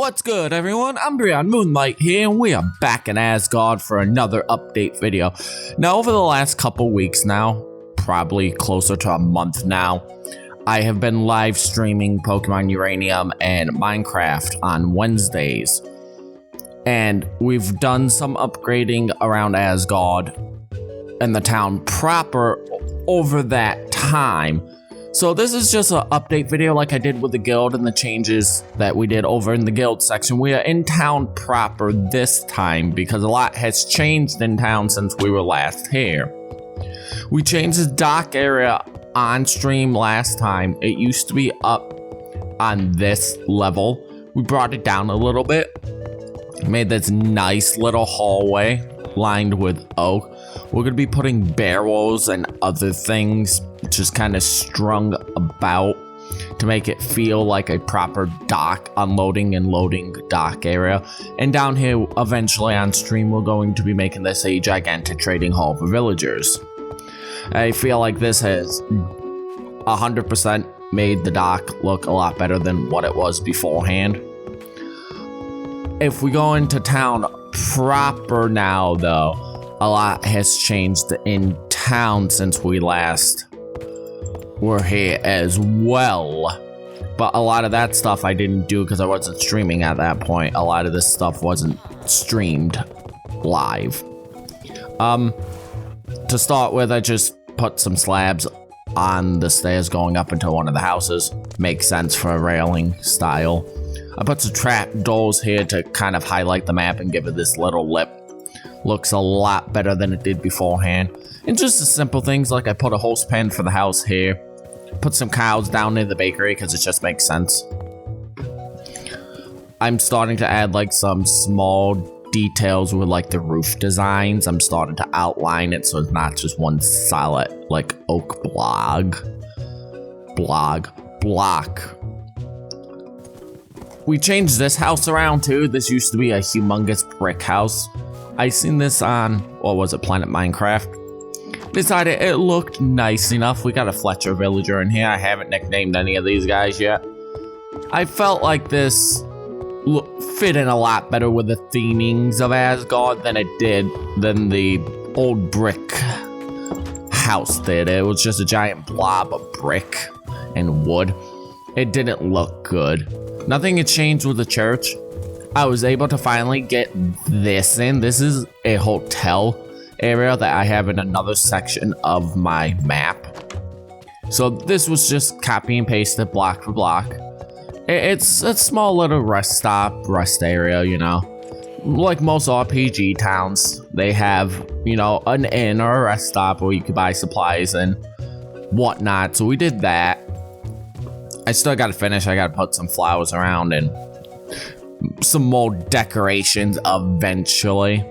What's good, everyone? UmbreonMoonlight here, and we are back in Asgard for another update video. Now, over the last couple weeks now, probably closer to a month now, I have been live streaming Pokemon Uranium and Minecraft on Wednesdays. And we've done some upgrading around Asgard and the town proper over that time. So this is just an update video like I did with the guild and the changes that we did over in the guild section. We are in town proper this time because a lot has changed in town since we were last here. We changed the dock area on stream last time. It used to be up on this level. We brought it down a little bit. Made this nice little hallway lined with oak. We're going to be putting barrels and other things just kind of strung about to make it feel like a proper dock, unloading and loading dock area. And down here, eventually on stream, we're going to be making this a gigantic trading hall for villagers. I feel like this has 100% made the dock look a lot better than what it was beforehand. If we go into town proper now, though, a lot has changed in town since we last were here as well. But a lot of that stuff I didn't do because I wasn't streaming at that point. A lot of this stuff wasn't streamed live. To start with, I just put some slabs on the stairs going up into one of the houses. Makes sense for a railing style. I put some trap doors here to kind of highlight the map and give it this little lip. Looks a lot better than it did beforehand. And just the simple things like I put a horse pen for the house here. Put some cows down near the bakery because it just makes sense. I'm starting to add like some small details with like the roof designs. I'm starting to outline it so it's not just one solid like oak block. We changed this house around too. This used to be a humongous brick house. I seen this on, what was it, Planet Minecraft. Decided it looked nice enough. We got a Fletcher villager in here. I haven't nicknamed any of these guys yet. I felt like this fit in a lot better with the themings of Asgard than the old brick house did. It was just a giant blob of brick and wood. It didn't look good. Nothing had changed with the church. I was able to finally get this in. This is a hotel area that I have in another section of my map. So this was just copy and pasted block for block. It's a small little rest area, you know. Like most RPG towns, they have, you know, an inn or a rest stop where you could buy supplies and whatnot. So we did that. I still gotta finish. I gotta put some flowers around and some more decorations eventually.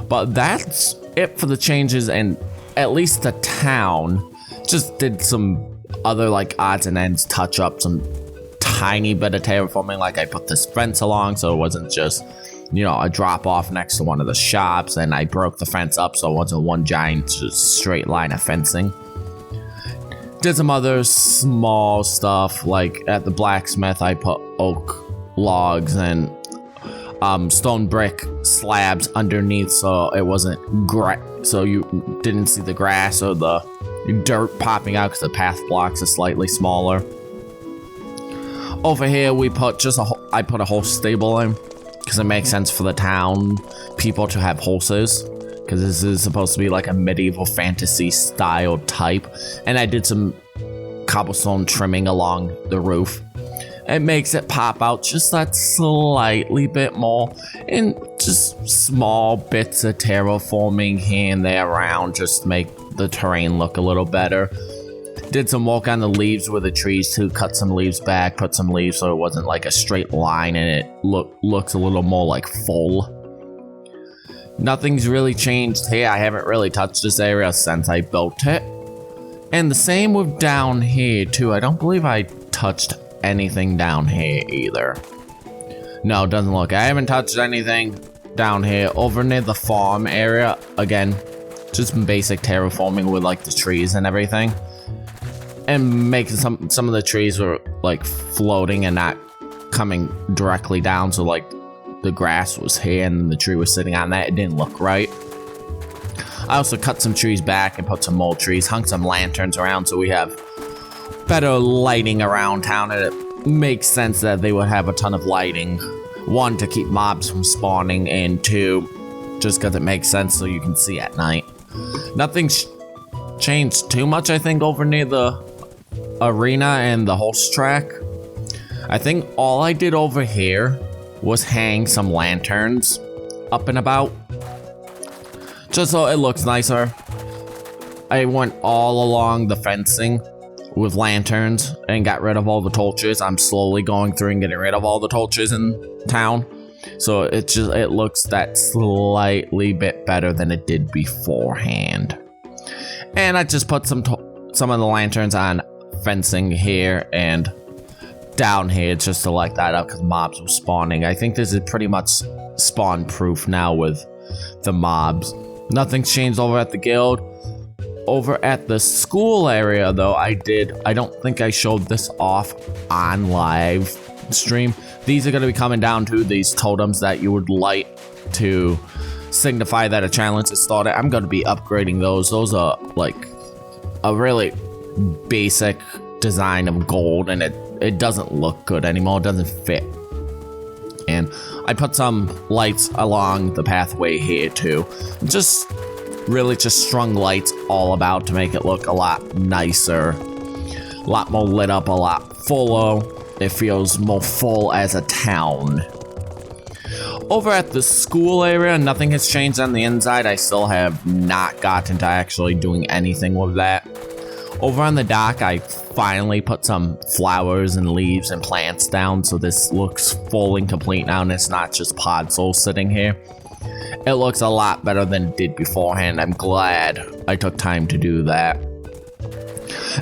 But that's it for the changes, and at least the town just did some other like odds and ends touch up, some tiny bit of terraforming. Like I put this fence along so it wasn't just, you know, a drop off next to one of the shops, and I broke the fence up so it wasn't one giant straight line of fencing. Did some other small stuff, like at the blacksmith I put oak logs and stone brick slabs underneath so it wasn't so you didn't see the grass or the dirt popping out because the path blocks are slightly smaller. Over here we put I put a horse stable in because it makes sense for the town people to have horses, because this is supposed to be like a medieval fantasy style type. And I did some cobblestone trimming along the roof. It makes it pop out just that slightly bit more, and just small bits of terraforming here and there around just to make the terrain look a little better. Did some work on the leaves with the trees too, cut some leaves back, put some leaves so it wasn't like a straight line and it looks a little more like full. Nothing's really changed here. I haven't really touched this area since I built it. And the same with down here too. I don't believe I touched anything down here either. No, it doesn't look. I haven't touched anything down here. Over near the farm area, again, just some basic terraforming with like the trees and everything. And making some of the trees were like floating and not coming directly down, so like the grass was here and the tree was sitting on that. It didn't look right. I also cut some trees back and put some more trees, hung some lanterns around so we have better lighting around town, and it makes sense that they would have a ton of lighting. One, to keep mobs from spawning, and two, just because it makes sense so you can see at night. Nothing's changed too much, I think, over near the arena and the horse track. I think all I did over here was hang some lanterns up and about, just so it looks nicer. I went all along the fencing with lanterns and got rid of all the torches. I'm slowly going through and getting rid of all the torches in town, so it looks that slightly bit better than it did beforehand. And I just put some of the lanterns on fencing here and down here just to light that up because mobs were spawning. I think this is pretty much spawn proof now with the mobs. Nothing's changed over at the guild. Over at the school area though, I don't think I showed this off on live stream. These are going to be coming down to these totems that you would light to signify that a challenge has started. I'm going to be upgrading those. Those are like a really basic design of gold, and it doesn't look good anymore. It doesn't fit. And I put some lights along the pathway here too. Just strung lights all about to make it look a lot nicer, a lot more lit up, a lot fuller. It feels more full as a town. Over at the school area, nothing has changed on the inside. I still have not gotten to actually doing anything with that. Over on the dock, I finally put some flowers and leaves and plants down, so this looks full and complete now, and it's not just Podzol sitting here. It looks a lot better than it did beforehand. I'm glad I took time to do that.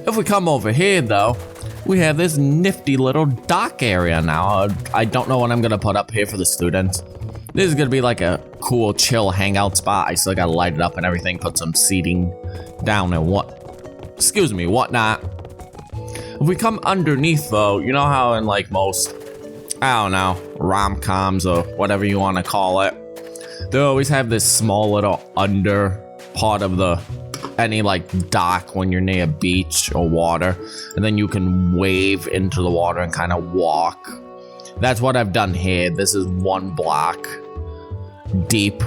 If we come over here, though, we have this nifty little dock area now. I don't know what I'm going to put up here for the students. This is going to be like a cool, chill hangout spot. I still got to light it up and everything, put some seating down and whatnot. If we come underneath, though, you know how in like most, I don't know, rom-coms or whatever you want to call it, they always have this small little under part of any like dock when you're near a beach or water, and then you can wave into the water and kind of walk. That's what I've done here. This is one block deep,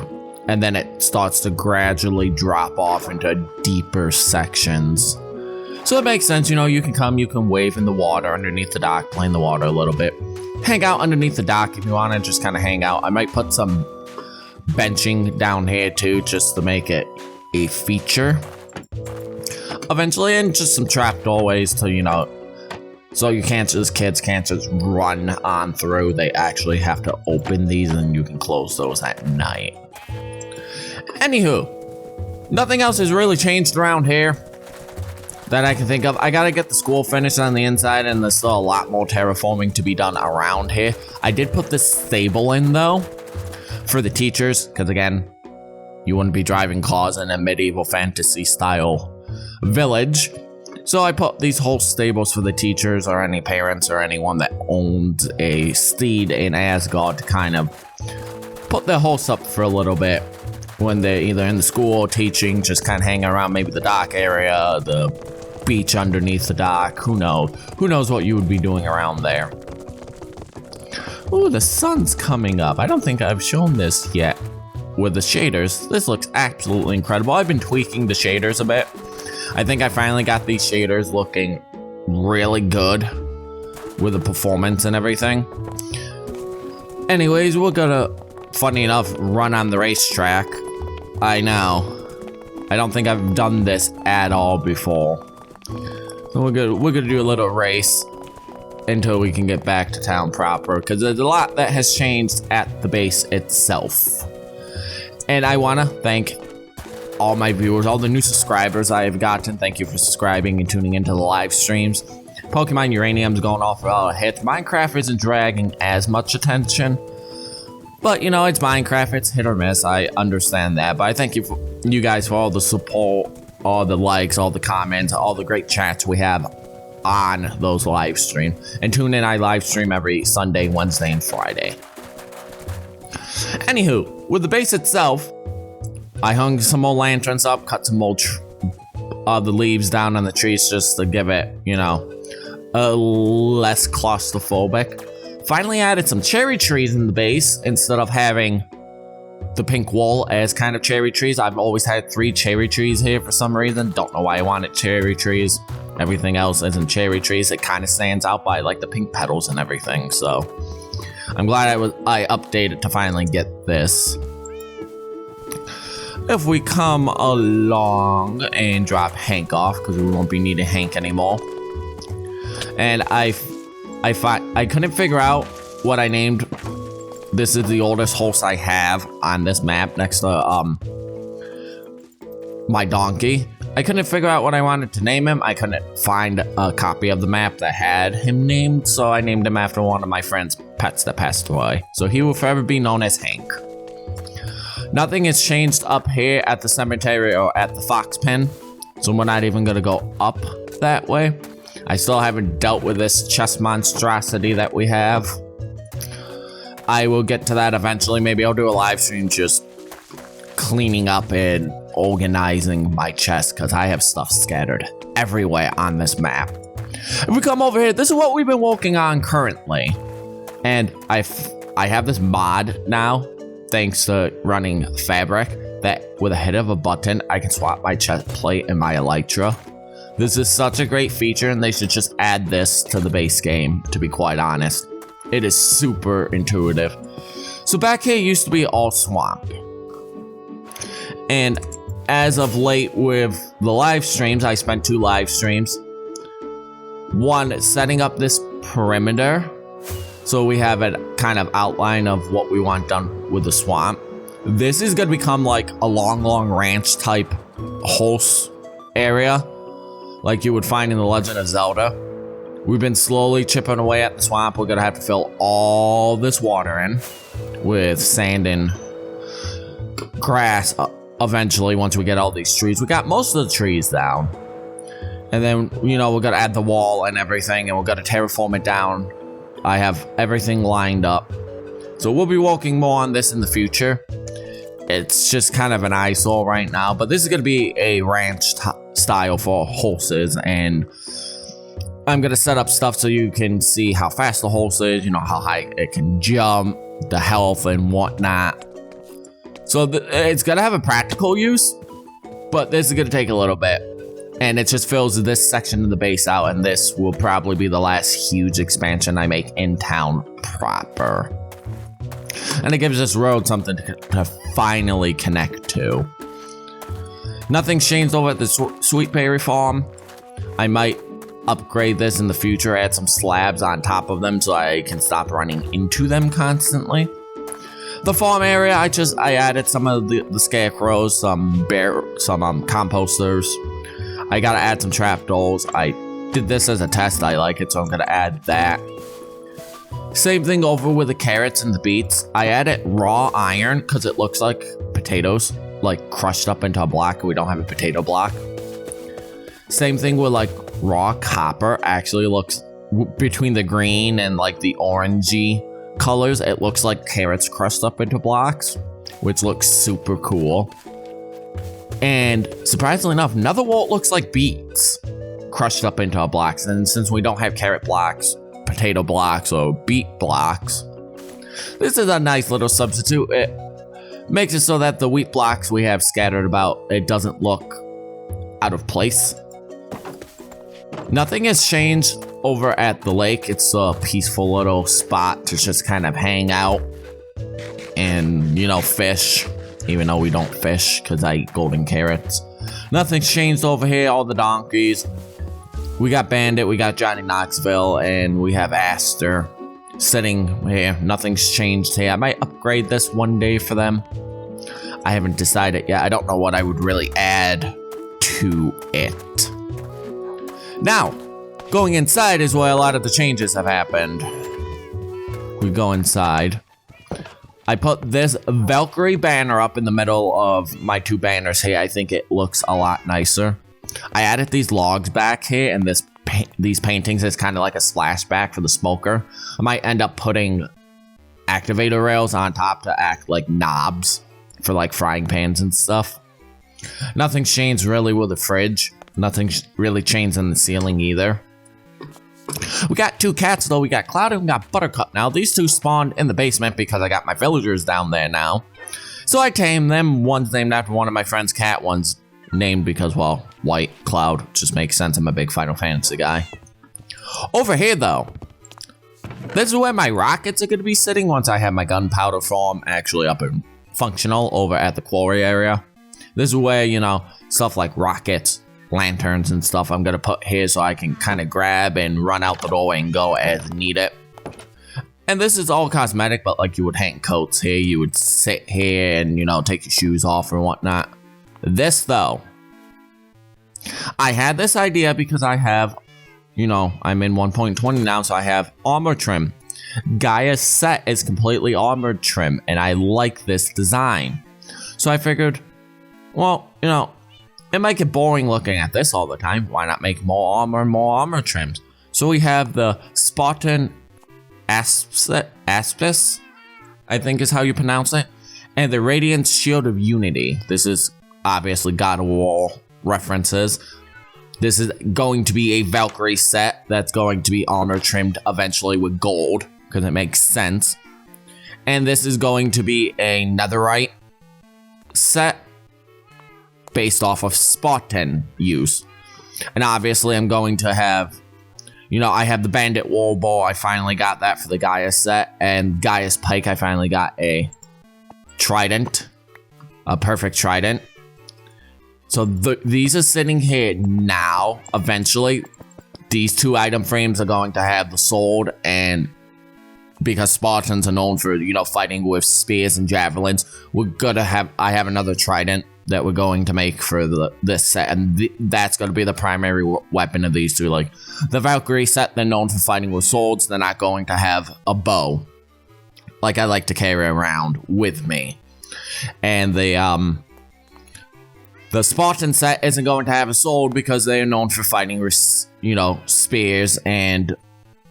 and then it starts to gradually drop off into deeper sections. So it makes sense, you know, you can wave in the water underneath the dock, play in the water a little bit. Hang out underneath the dock if you want to just kind of hang out. I might put some benching down here too, just to make it a feature eventually, and just some trap doorways to, you know, so kids can't just run on through. They actually have to open these, and you can close those at night. Anywho, nothing else has really changed around here that I can think of. I gotta get the school finished on the inside, and there's still a lot more terraforming to be done around here. I did put this stable in though for the teachers, because again, you wouldn't be driving cars in a medieval fantasy style village. So I put these whole stables for the teachers or any parents or anyone that owns a steed in Asgard to kind of put their horse up for a little bit when they're either in the school or teaching, just kind of hang around maybe the dock area, the beach underneath the dock. Who knows what you would be doing around there. Ooh, the sun's coming up. I don't think I've shown this yet with the shaders. This looks absolutely incredible. I've been tweaking the shaders a bit. I think I finally got these shaders looking really good with the performance and everything. Anyways, we're gonna, funny enough, run on the racetrack. I know. I don't think I've done this at all before. So we're gonna do a little race until we can get back to town proper, because there's a lot that has changed at the base itself. And I want to thank all my viewers, all the new subscribers I have gotten. Thank you for subscribing and tuning into the live streams. Pokemon Uranium's going off without a hit. Minecraft isn't dragging as much attention, but you know, it's Minecraft, it's hit or miss. I understand that, but I thank you guys for all the support, all the likes, all the comments, all the great chats we have on those live stream. And tune in, I live stream every Sunday, Wednesday, and Friday. Anywho, with the base itself, I hung some more lanterns up, cut some more the leaves down on the trees just to give it, you know, less claustrophobic. Finally added some cherry trees in the base instead of having the pink wool as kind of cherry trees. I've always had 3 cherry trees here for some reason. Don't know why I wanted cherry trees. Everything else isn't cherry trees. It kind of stands out by like the pink petals and everything. So I'm glad I updated to finally get this. If we come along and drop Hank off, because we won't be needing Hank anymore. And I couldn't figure out what I named. This is the oldest horse I have on this map next to my donkey. I couldn't figure out what I wanted to name him. I couldn't find a copy of the map that had him named, so I named him after one of my friend's pets that passed away. So he will forever be known as Hank. Nothing has changed up here at the cemetery or at the fox pen, so we're not even gonna go up that way. I still haven't dealt with this chest monstrosity that we have. I will get to that eventually. Maybe I'll do a live stream just cleaning up and organizing my chest, because I have stuff scattered everywhere on this map. If we come over here, this is what we've been working on currently. And I have this mod now, thanks to running fabric, that with a hit of a button, I can swap my chest plate and my elytra. This is such a great feature, and they should just add this to the base game, to be quite honest. It is super intuitive. So back here used to be all swamp. And as of late with the live streams, I spent 2 live streams. One, setting up this perimeter, so we have a kind of outline of what we want done with the swamp. This is gonna become like a long ranch type horse area, like you would find in The Legend of Zelda. We've been slowly chipping away at the swamp. We're gonna have to fill all this water in with sand and grass eventually, once we get all these trees. We got most of the trees down. And then, you know, we're gonna add the wall and everything, and we're gonna terraform it down. I have everything lined up. So we'll be working more on this in the future. It's just kind of an eyesore right now, but this is gonna be a ranch style for horses, and I'm gonna set up stuff so you can see how fast the horse is, you know, how high it can jump, the health and whatnot. So it's gonna have a practical use, but this is gonna take a little bit. And it just fills this section of the base out, and this will probably be the last huge expansion I make in town proper. And it gives this road something to finally connect to. Nothing's changed over at the Sweet Berry Farm. I might upgrade this in the future, add some slabs on top of them so I can stop running into them constantly. The farm area, I added some of the scarecrows, some composters. I gotta add some trapdoors. I did this as a test. I like it, so I'm gonna add that. Same thing over with the carrots and the beets. I added raw iron because it looks like potatoes, like crushed up into a block. We don't have a potato block. Same thing with like raw copper. Actually looks between the green and like the orangey colors, it looks like carrots crushed up into blocks, which looks super cool. And surprisingly enough, Netherwort looks like beets crushed up into blocks. And since we don't have carrot blocks, potato blocks, or beet blocks, this is a nice little substitute. It makes it so that the wheat blocks we have scattered about, it doesn't look out of place. Nothing has changed over at the lake. It's a peaceful little spot to just kind of hang out and, you know, fish, even though we don't fish because I eat golden carrots. Nothing's changed over here. All the donkeys. We got Bandit, we got Johnny Knoxville, and we have Aster sitting here. Nothing's changed here. I might upgrade this one day for them. I haven't decided yet. I don't know what I would really add to it. Now, going inside is where a lot of the changes have happened. We go inside. I put this Valkyrie banner up in the middle of my 2 banners here. I think it looks a lot nicer. I added these logs back here and this these paintings as kind of like a splashback for the smoker. I might end up putting activator rails on top to act like knobs for like frying pans and stuff. Nothing's changed really with the fridge. Nothing's really changed in the ceiling either. We got 2 cats though. We got Cloud and we got Buttercup. Now these 2 spawned in the basement because I got my villagers down there now. So I tamed them. One's named after one of my friend's cat. One's named because, well, White Cloud just makes sense. I'm a big Final Fantasy guy. Over here though, this is where my rockets are going to be sitting once I have my gunpowder farm actually up and functional over at the quarry area. This is where, you know, stuff like rockets, lanterns and stuff I'm going to put here so I can kind of grab and run out the doorway and go as needed. And this is all cosmetic, but like you would hang coats here, you would sit here and, you know, take your shoes off and whatnot. This though, I had this idea because I have, you know, I'm in 1.20 now, so I have armor trim. Gaia's set is completely armored trim, and I like this design. So I figured, well, you know, it might get boring looking at this all the time. Why not make more armor trims? So we have the Spartan Aspis, I think is how you pronounce it, and the Radiant Shield of Unity. This is obviously God of War references. This is going to be a Valkyrie set that's going to be armor trimmed eventually with gold, because it makes sense. And this is going to be a Netherite set based off of Spartan use. And obviously I'm going to have, you know, I have the Bandit War Bow. I finally got that for the Gaia set. And Gaia's Pike, I finally got a trident. A perfect trident. So these are sitting here now. Eventually, these 2 item frames are going to have the sword, and because Spartans are known for, you know, fighting with spears and javelins, I have another trident that we're going to make for this set, and that's going to be the primary weapon of these 2. Like the Valkyrie set, they're known for fighting with swords. They're not going to have a bow like I like to carry around with me. And the Spartan set isn't going to have a sword because they are known for fighting with, you know, spears and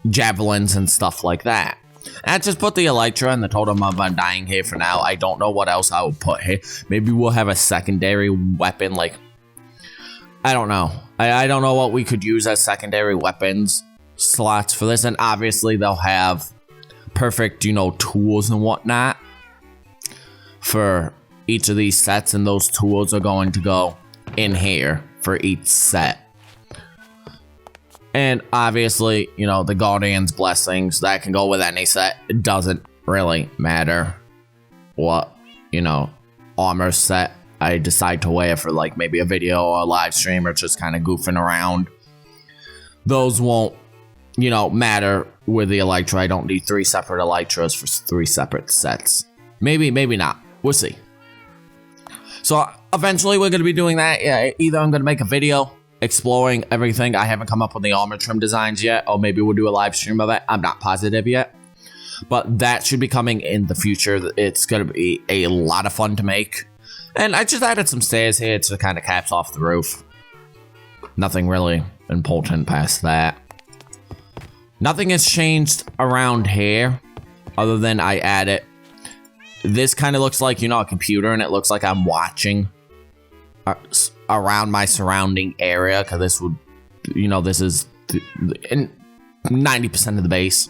javelins and stuff like that. And I just put the Elytra and the Totem of Undying here for now. I don't know what else I will put here. Maybe we'll have a secondary weapon, like, I don't know. I don't know what we could use as secondary weapons slots for this. And obviously they'll have perfect, you know, tools and whatnot for each of these sets, and those tools are going to go in here for each set. And obviously, you know, the Guardian's Blessings, that can go with any set. It doesn't really matter what, you know, armor set I decide to wear for like maybe a video or a live stream or just kind of goofing around. Those won't, you know, matter with the Elytra. I don't need 3 separate Elytras for 3 separate sets. Maybe not. We'll see. So eventually we're going to be doing that. Yeah, either I'm going to make a video exploring everything. I haven't come up with the armor trim designs yet, or maybe we'll do a live stream of it. I'm not positive yet, but that should be coming in the future. It's going to be a lot of fun to make. And I just added some stairs here to kind of caps off the roof. Nothing really important past that. Nothing has changed around here other than I added. This kind of looks like, you know, a computer, and it looks like I'm watching around my surrounding area, because this would, you know, this is 90% of the base.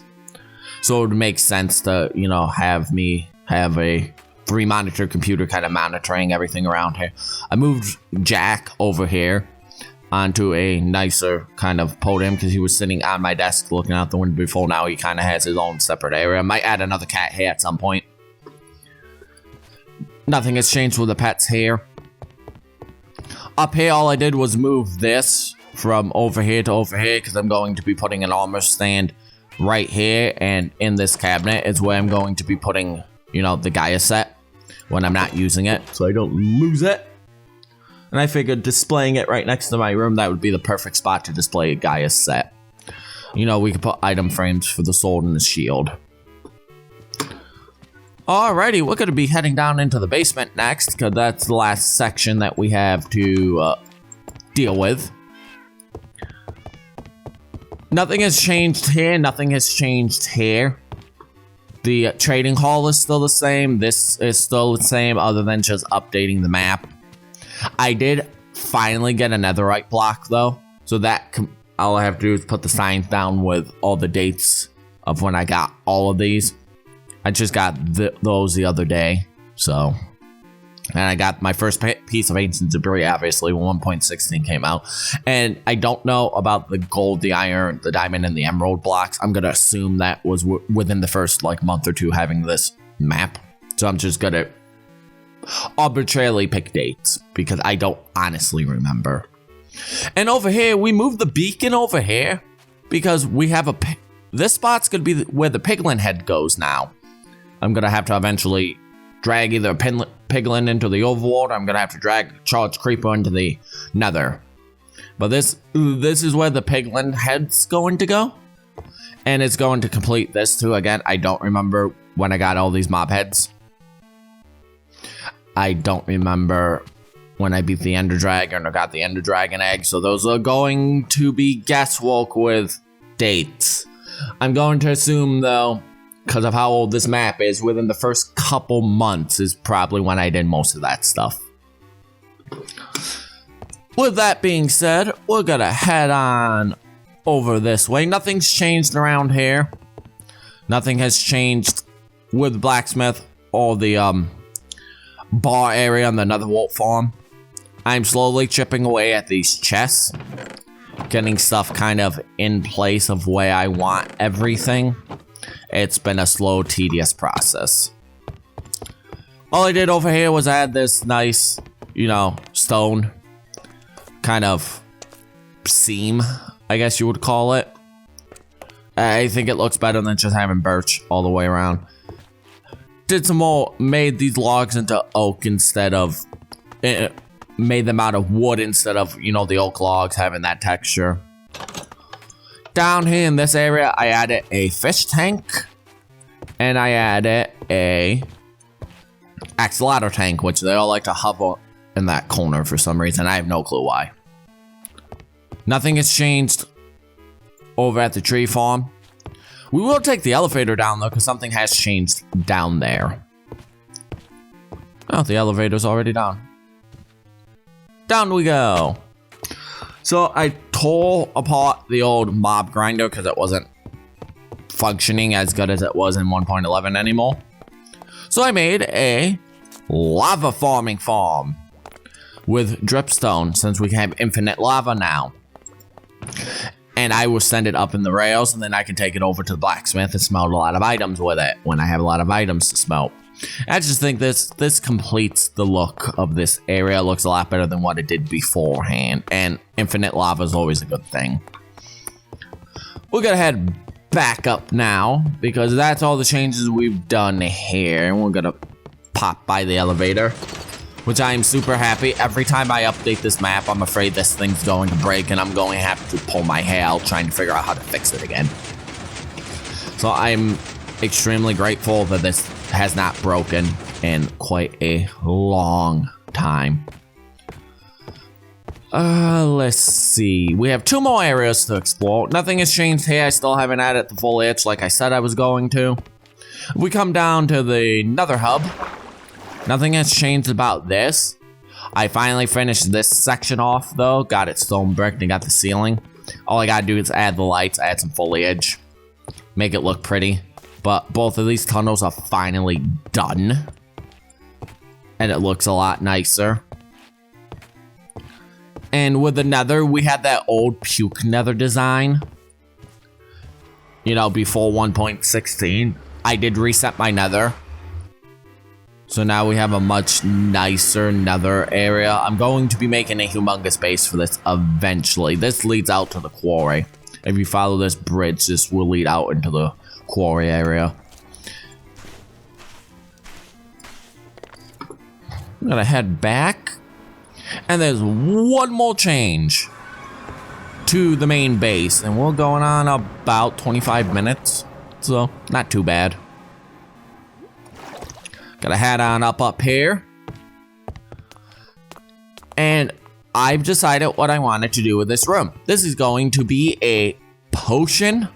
So it would make sense to, you know, have me have a 3-monitor computer kind of monitoring everything around here. I moved Jack over here onto a nicer kind of podium because he was sitting on my desk looking out the window before. Now he kind of has his own separate area. I might add another cat here at some point. Nothing has changed with the pets here. Up here, all I did was move this from over here to over here because I'm going to be putting an armor stand right here, and in this cabinet is where I'm going to be putting, you know, the Gaia set when I'm not using it, so I don't lose it. And I figured displaying it right next to my room, that would be the perfect spot to display a Gaia set. You know, we could put item frames for the sword and the shield. Alrighty, we're going to be heading down into the basement next, because that's the last section that we have to deal with. Nothing has changed here. Nothing has changed here. The trading hall is still the same. This is still the same, other than just updating the map. I did finally get a netherite block, though. So that all I have to do is put the signs down with all the dates of when I got all of these. I just got those the other day. So, and I got my first piece of ancient debris, obviously, when 1.16 came out. And I don't know about the gold, the iron, the diamond, and the emerald blocks. I'm going to assume that was within the first, like, month or two having this map. So I'm just going to arbitrarily pick dates because I don't honestly remember. And over here, we moved the beacon over here because we have this spot's going to be where the piglin head goes now. I'm going to have to eventually drag either a piglin into the overworld, or I'm going to have to drag a charged creeper into the nether. But this is where the piglin head's going to go. And it's going to complete this too. Again, I don't remember when I got all these mob heads. I don't remember when I beat the Ender Dragon or got the Ender Dragon egg. So those are going to be guesswork with dates. I'm going to assume, though, because of how old this map is, within the first couple months is probably when I did most of that stuff. With that being said, we're gonna head on over this way. Nothing's changed around here. Nothing has changed with the blacksmith or the bar area on the Netherwolf farm. I'm slowly chipping away at these chests, getting stuff kind of in place of where I want everything. It's been a slow, tedious process. All I did over here was add this nice, stone kind of seam, I guess you would call it. I think it looks better than just having birch all the way around. Did some more, made these logs into oak instead of, made them out of wood instead of, the oak logs having that texture. Down here in this area, I added a fish tank, and I added a axolotl tank, which they all like to hover in that corner for some reason. I have no clue why. Nothing has changed over at the tree farm. We will take the elevator down, though, because something has changed down there. Oh, the elevator's already down. Down we go. So I tore apart the old mob grinder because it wasn't functioning as good as it was in 1.11 anymore. So I made a lava farming farm with dripstone, since we can have infinite lava now. And I will send it up in the rails, and then I can take it over to the blacksmith and smelt a lot of items with it when I have a lot of items to smelt. I just think this completes the look of this area. It looks a lot better than what it did beforehand, and infinite lava is always a good thing. We're gonna head back up now, because that's all the changes we've done here, and we're gonna pop by the elevator, which I am super happy. Every time I update this map, I'm afraid this thing's going to break, and I'm going to have to pull my hair out trying to figure out how to fix it again. So I'm extremely grateful that this has not broken in quite a long time. Let's see. We have 2 more areas to explore. Nothing has changed here. I still haven't added the foliage like I said I was going to. We come down to the Nether hub. Nothing has changed about this. I finally finished this section off, though. Got it stone bricked and got the ceiling. All I gotta do is add the lights, add some foliage, make it look pretty. But both of these tunnels are finally done, and it looks a lot nicer. And with the nether, we had that old puke nether design, before 1.16. I did reset my nether, so now we have a much nicer nether area. I'm going to be making a humongous base for this eventually. This leads out to the quarry. If you follow this bridge, this will lead out into the quarry area. I'm gonna head back, and there's one more change to the main base, and we're going on about 25 minutes, so not too bad. Gotta head on up here, and I've decided what I wanted to do with this room. This is going to be a potion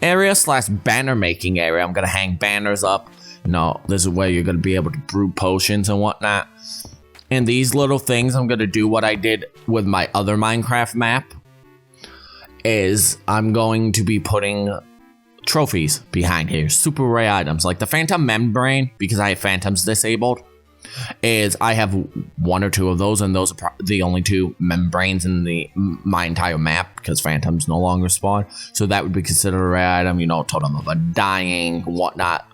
area slash banner making area. I'm gonna hang banners up. This is where you're gonna be able to brew potions and whatnot. And these little things, I'm gonna do what I did with my other Minecraft map, is I'm going to be putting trophies behind here. Super rare items, like the phantom membrane, because I have phantoms disabled, is I have 1 or 2 of those, and those are the only 2 membranes in my entire map, because phantoms no longer spawn. So that would be considered a rare item, totem of undying, whatnot.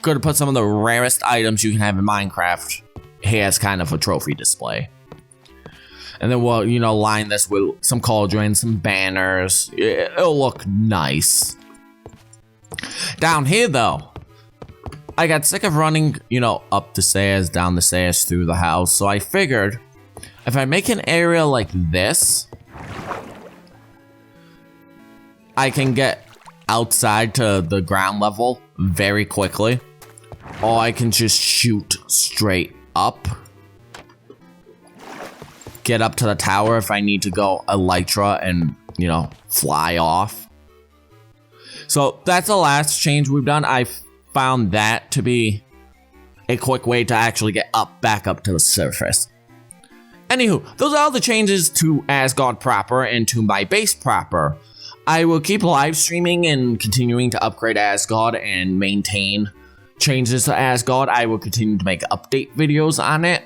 Gonna put some of the rarest items you can have in Minecraft here as kind of a trophy display. And then we'll, line this with some cauldrons, some banners. It'll look nice. Down here, though, I got sick of running, up the stairs, down the stairs, through the house. So I figured if I make an area like this, I can get outside to the ground level very quickly. Or I can just shoot straight up. Get up to the tower if I need to go elytra and, fly off. So that's the last change we've done. I found that to be a quick way to actually get back up to the surface. Anywho, those are all the changes to Asgard proper and to my base proper. I will keep live streaming and continuing to upgrade Asgard and maintain changes to Asgard. I will continue to make update videos on it.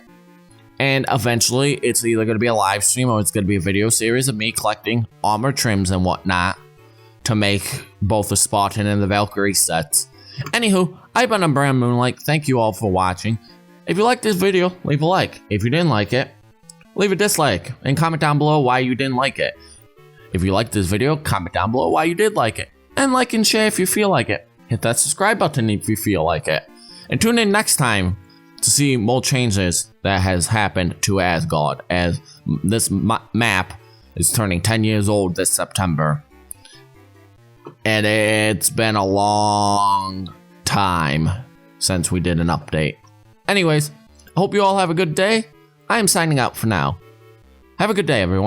And eventually, it's either going to be a live stream or it's going to be a video series of me collecting armor trims and whatnot to make both the Spartan and the Valkyrie sets. Anywho, I've been UmbreonMoonlight. Thank you all for watching. If you liked this video, leave a like. If you didn't like it, leave a dislike and comment down below why you didn't like it. If you liked this video, comment down below why you did like it. And like and share if you feel like it. Hit that subscribe button if you feel like it. And tune in next time to see more changes that has happened to Asgard, as this map is turning 10 years old this September. And it's been a long time since we did an update. Anyways, I hope you all have a good day. I am signing out for now. Have a good day, everyone.